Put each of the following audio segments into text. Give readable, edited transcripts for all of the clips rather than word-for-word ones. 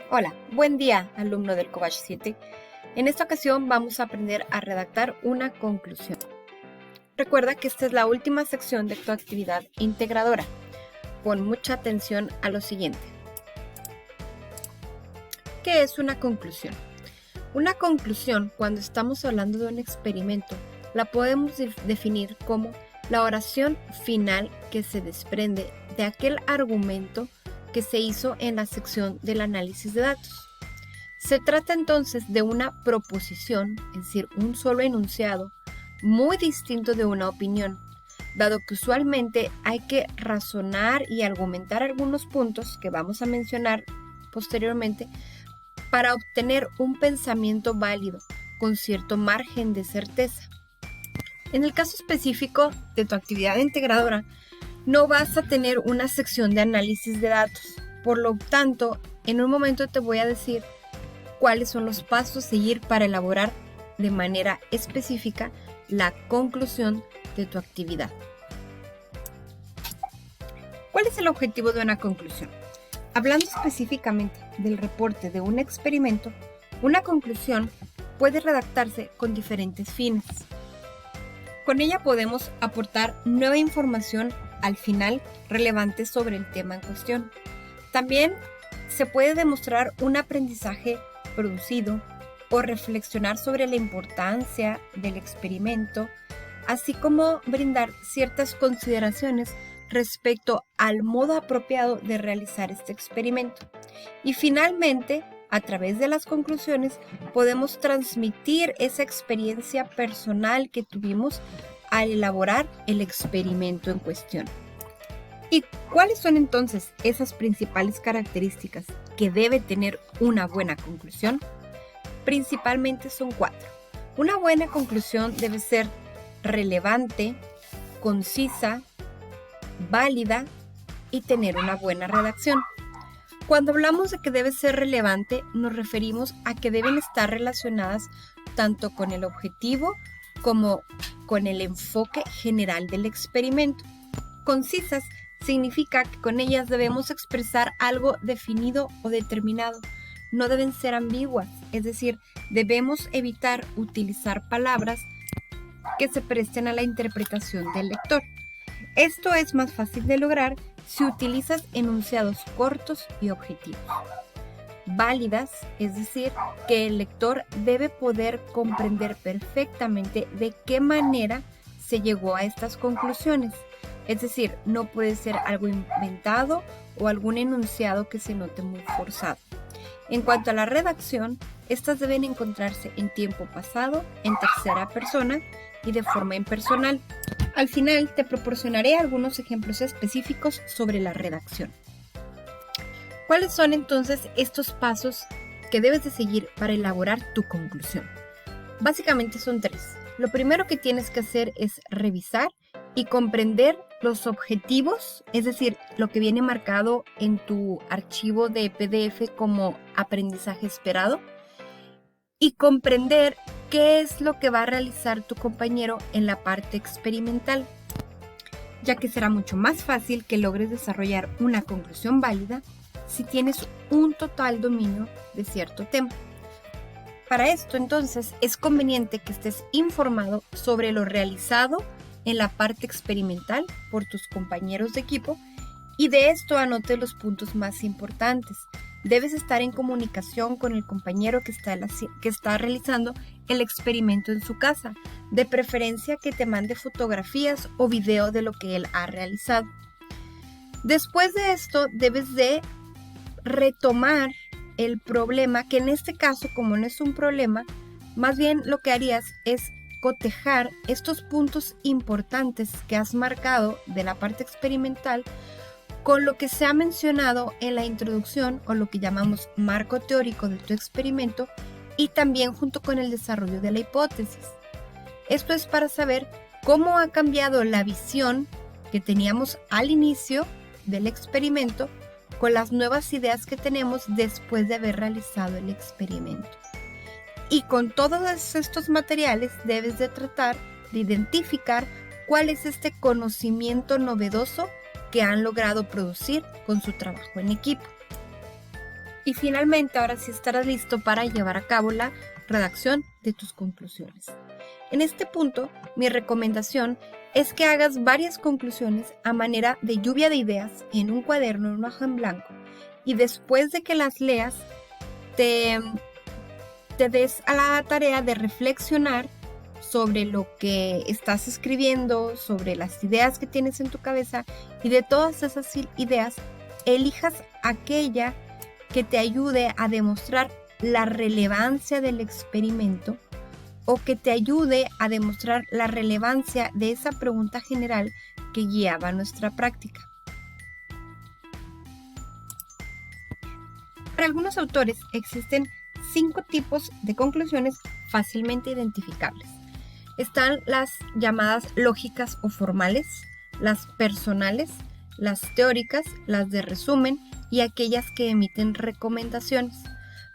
Hola, buen día, alumno del Cobach 7. En esta ocasión vamos a aprender a redactar una conclusión. Recuerda que esta es la última sección de tu actividad integradora. Pon mucha atención a lo siguiente. ¿Qué es una conclusión? Una conclusión, cuando estamos hablando de un experimento, la podemos definir como la oración final que se desprende de aquel argumento que se hizo en la sección del análisis de datos. Se trata entonces de una proposición, es decir, un solo enunciado, muy distinto de una opinión, dado que usualmente hay que razonar y argumentar algunos puntos que vamos a mencionar posteriormente para obtener un pensamiento válido, con cierto margen de certeza. En el caso específico de tu actividad integradora, no vas a tener una sección de análisis de datos. Por lo tanto, en un momento te voy a decir cuáles son los pasos a seguir para elaborar de manera específica la conclusión de tu actividad. ¿Cuál es el objetivo de una conclusión? Hablando específicamente del reporte de un experimento, una conclusión puede redactarse con diferentes fines. Con ella podemos aportar nueva información al final relevante sobre el tema en cuestión. También se puede demostrar un aprendizaje producido o reflexionar sobre la importancia del experimento, así como brindar ciertas consideraciones respecto al modo apropiado de realizar este experimento. Y finalmente, a través de las conclusiones, podemos transmitir esa experiencia personal que tuvimos al elaborar el experimento en cuestión. ¿Y cuáles son entonces esas principales características que debe tener una buena conclusión? Principalmente son 4. Una buena conclusión debe ser relevante, concisa, válida y tener una buena redacción. Cuando hablamos de que debe ser relevante, nos referimos a que deben estar relacionadas tanto con el objetivo como con el enfoque general del experimento. Concisas significa que con ellas debemos expresar algo definido o determinado. No deben ser ambiguas, es decir, debemos evitar utilizar palabras que se presten a la interpretación del lector. Esto es más fácil de lograr si utilizas enunciados cortos y objetivos. Válidas, es decir, que el lector debe poder comprender perfectamente de qué manera se llegó a estas conclusiones. Es decir, no puede ser algo inventado o algún enunciado que se note muy forzado. En cuanto a la redacción, estas deben encontrarse en tiempo pasado, en tercera persona y de forma impersonal. Al final te proporcionaré algunos ejemplos específicos sobre la redacción. ¿Cuáles son entonces estos pasos que debes de seguir para elaborar tu conclusión? Básicamente son 3. Lo primero que tienes que hacer es revisar y comprender los objetivos, es decir, lo que viene marcado en tu archivo de PDF como aprendizaje esperado, y comprender qué es lo que va a realizar tu compañero en la parte experimental, ya que será mucho más fácil que logres desarrollar una conclusión válida si tienes un total dominio de cierto tema. Para esto, entonces, es conveniente que estés informado sobre lo realizado en la parte experimental por tus compañeros de equipo y de esto anote los puntos más importantes. Debes estar en comunicación con el compañero que está realizando el experimento en su casa, de preferencia que te mande fotografías o video de lo que él ha realizado. Después de esto, debes de retomar el problema, que en este caso, como no es un problema, más bien lo que harías es cotejar estos puntos importantes que has marcado de la parte experimental con lo que se ha mencionado en la introducción o lo que llamamos marco teórico de tu experimento y también junto con el desarrollo de la hipótesis. Esto es para saber cómo ha cambiado la visión que teníamos al inicio del experimento con las nuevas ideas que tenemos después de haber realizado el experimento. Y con todos estos materiales debes de tratar de identificar cuál es este conocimiento novedoso que han logrado producir con su trabajo en equipo. Y finalmente, ahora sí estarás listo para llevar a cabo la redacción de tus conclusiones. En este punto, mi recomendación es que hagas varias conclusiones a manera de lluvia de ideas en un cuaderno, en una hoja en blanco, y después de que las leas, te des a la tarea de reflexionar sobre lo que estás escribiendo, sobre las ideas que tienes en tu cabeza, y de todas esas ideas, elijas aquella que te ayude a demostrar la relevancia del experimento o que te ayude a demostrar la relevancia de esa pregunta general que guiaba nuestra práctica. Para algunos autores existen 5 tipos de conclusiones fácilmente identificables. Están las llamadas lógicas o formales, las personales, las teóricas, las de resumen y aquellas que emiten recomendaciones.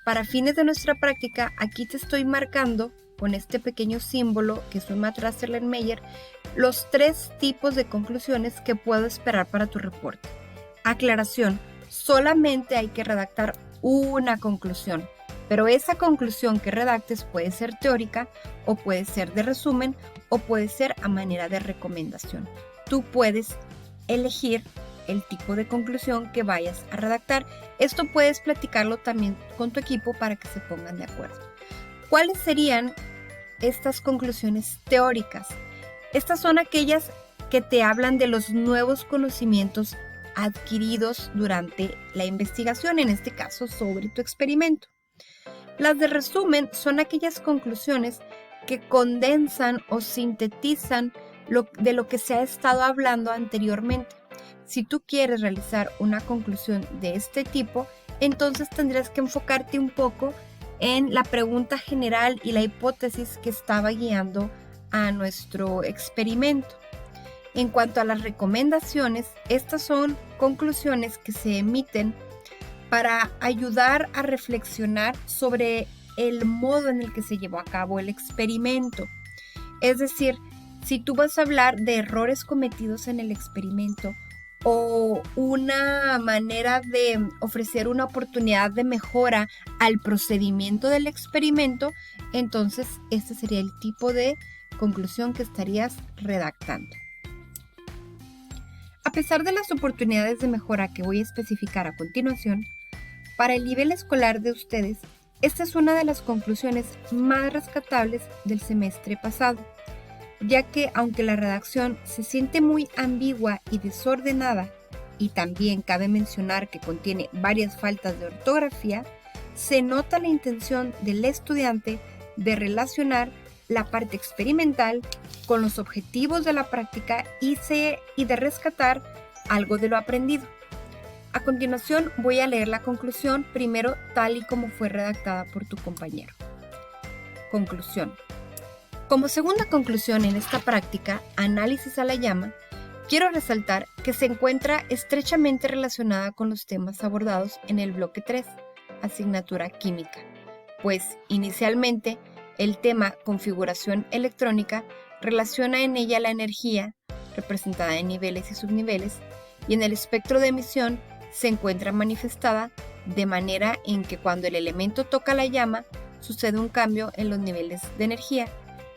Para fines de nuestra práctica, aquí te estoy marcando con este pequeño símbolo que es un Matraster Lermeyer, los 3 tipos de conclusiones que puedo esperar para tu reporte. Aclaración, solamente hay que redactar una conclusión, pero esa conclusión que redactes puede ser teórica o puede ser de resumen o puede ser a manera de recomendación. Tú puedes elegir el tipo de conclusión que vayas a redactar. Esto puedes platicarlo también con tu equipo para que se pongan de acuerdo. ¿Cuáles serían estas conclusiones teóricas? Estas son aquellas que te hablan de los nuevos conocimientos adquiridos durante la investigación, en este caso sobre tu experimento. Las de resumen son aquellas conclusiones que condensan o sintetizan de lo que se ha estado hablando anteriormente. Si tú quieres realizar una conclusión de este tipo, entonces tendrías que enfocarte un poco en la pregunta general y la hipótesis que estaba guiando a nuestro experimento. En cuanto a las recomendaciones, estas son conclusiones que se emiten para ayudar a reflexionar sobre el modo en el que se llevó a cabo el experimento. Es decir, si tú vas a hablar de errores cometidos en el experimento o una manera de ofrecer una oportunidad de mejora al procedimiento del experimento, entonces este sería el tipo de conclusión que estarías redactando. A pesar de las oportunidades de mejora que voy a especificar a continuación, para el nivel escolar de ustedes, esta es una de las conclusiones más rescatables del semestre pasado, ya que aunque la redacción se siente muy ambigua y desordenada, y también cabe mencionar que contiene varias faltas de ortografía, se nota la intención del estudiante de relacionar la parte experimental con los objetivos de la práctica y de rescatar algo de lo aprendido. A continuación voy a leer la conclusión primero tal y como fue redactada por tu compañero. Conclusión. Como segunda conclusión en esta práctica, análisis a la llama, quiero resaltar que se encuentra estrechamente relacionada con los temas abordados en el bloque 3, asignatura química, pues inicialmente el tema configuración electrónica relaciona en ella la energía, representada en niveles y subniveles, y en el espectro de emisión se encuentra manifestada de manera en que cuando el elemento toca la llama, sucede un cambio en los niveles de energía,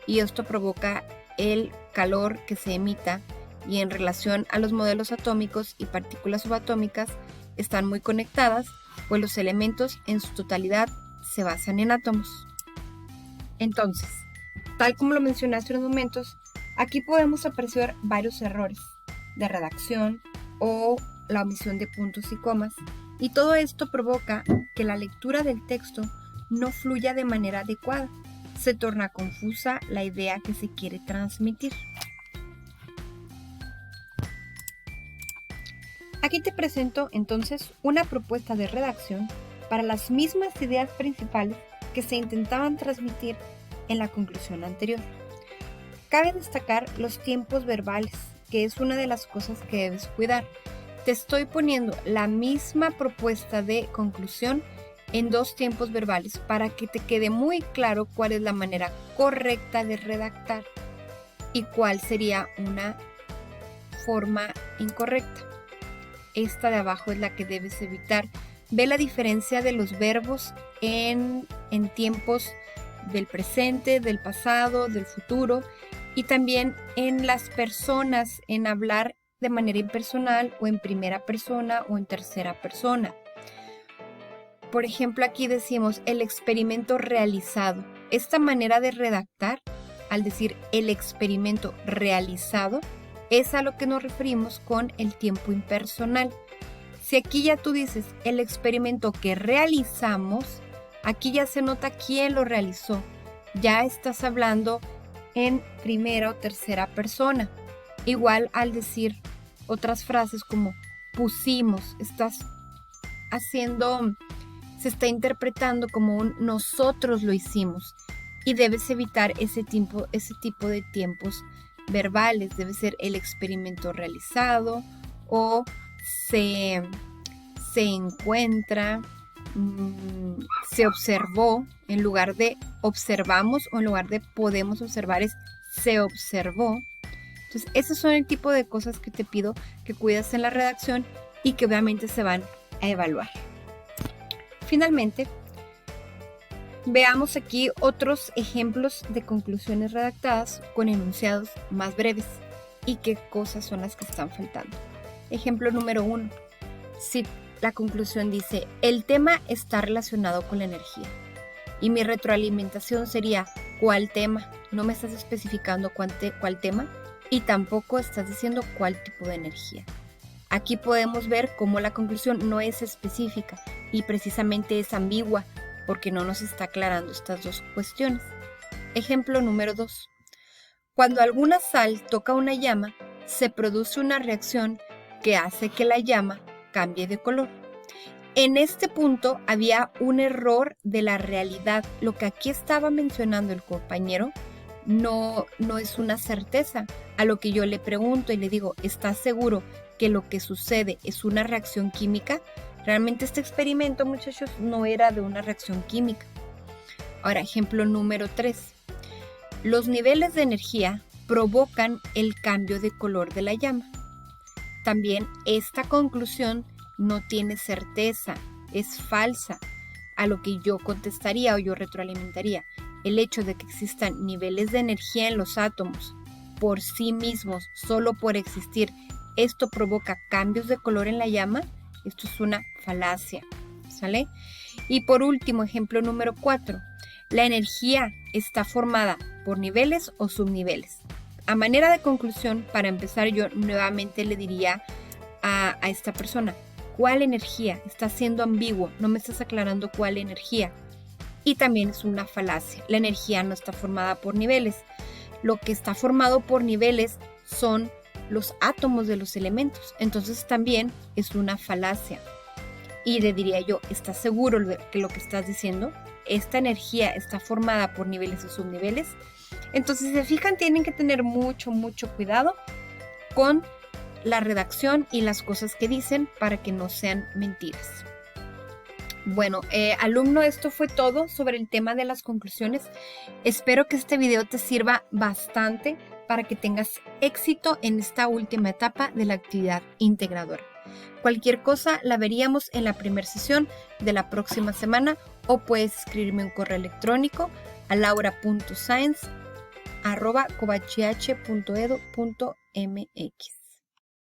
y esto provoca el calor que se emita, y en relación a los modelos atómicos y partículas subatómicas están muy conectadas, pues los elementos en su totalidad se basan en átomos. Entonces, tal como lo mencioné hace unos momentos, aquí podemos apreciar varios errores de redacción o la omisión de puntos y comas, y todo esto provoca que la lectura del texto no fluya de manera adecuada. Se torna confusa la idea que se quiere transmitir. Aquí te presento entonces una propuesta de redacción para las mismas ideas principales que se intentaban transmitir en la conclusión anterior. Cabe destacar los tiempos verbales, que es una de las cosas que debes cuidar. Te estoy poniendo la misma propuesta de conclusión en 2 tiempos verbales para que te quede muy claro cuál es la manera correcta de redactar y cuál sería una forma incorrecta. Esta de abajo es la que debes evitar ve la diferencia de los verbos en tiempos del presente, del pasado, del futuro, y también en las personas, en hablar de manera impersonal o en primera persona o en tercera persona. Por ejemplo, aquí decimos el experimento realizado. Esta manera de redactar, al decir el experimento realizado, es a lo que nos referimos con el tiempo impersonal. Si aquí ya tú dices el experimento que realizamos, aquí ya se nota quién lo realizó. Ya estás hablando en primera o tercera persona. Igual al decir otras frases como pusimos, se está interpretando como un nosotros lo hicimos, y debes evitar ese tipo de tiempos verbales. Debe ser el experimento realizado o se encuentra, se observó, en lugar de observamos o en lugar de podemos observar es se observó. Entonces, esos son el tipo de cosas que te pido que cuides en la redacción y que obviamente se van a evaluar. Finalmente, veamos aquí otros ejemplos de conclusiones redactadas con enunciados más breves y qué cosas son las que están faltando. Ejemplo número 1. Si la conclusión dice, el tema está relacionado con la energía. Y mi retroalimentación sería, ¿cuál tema? No me estás especificando cuál tema y tampoco estás diciendo cuál tipo de energía. Aquí podemos ver cómo la conclusión no es específica y precisamente es ambigua porque no nos está aclarando estas dos cuestiones. Ejemplo número 2. Cuando alguna sal toca una llama, se produce una reacción que hace que la llama cambie de color. En este punto había un error de la realidad. Lo que aquí estaba mencionando el compañero no es una certeza. A lo que yo le pregunto y le digo, ¿estás seguro que lo que sucede es una reacción química? Realmente este experimento, muchachos, no era de una reacción química. Ahora, ejemplo número 3. Los niveles de energía provocan el cambio de color de la llama. También esta conclusión no tiene certeza, es falsa. A lo que yo contestaría o yo retroalimentaría, el hecho de que existan niveles de energía en los átomos por sí mismos, solo por existir, esto provoca cambios de color en la llama. Esto es una falacia, ¿sale? Y por último, ejemplo número 4. La energía está formada por niveles o subniveles. A manera de conclusión, para empezar, yo nuevamente le diría a esta persona, ¿cuál energía? Está siendo ambiguo, no me estás aclarando cuál energía. Y también es una falacia. La energía no está formada por niveles. Lo que está formado por niveles son los átomos de los elementos. Entonces también es una falacia. Y le diría yo, ¿estás seguro que lo que estás diciendo? ¿Esta energía está formada por niveles o subniveles? Entonces, si se fijan, tienen que tener mucho cuidado con la redacción y las cosas que dicen para que no sean mentiras. Bueno, alumno, esto fue todo sobre el tema de las conclusiones. Espero que este video te sirva bastante para que tengas éxito en esta última etapa de la actividad integradora. Cualquier cosa la veríamos en la primera sesión de la próxima semana, o puedes escribirme un correo electrónico a laura.saenz@covachh.edu.mx.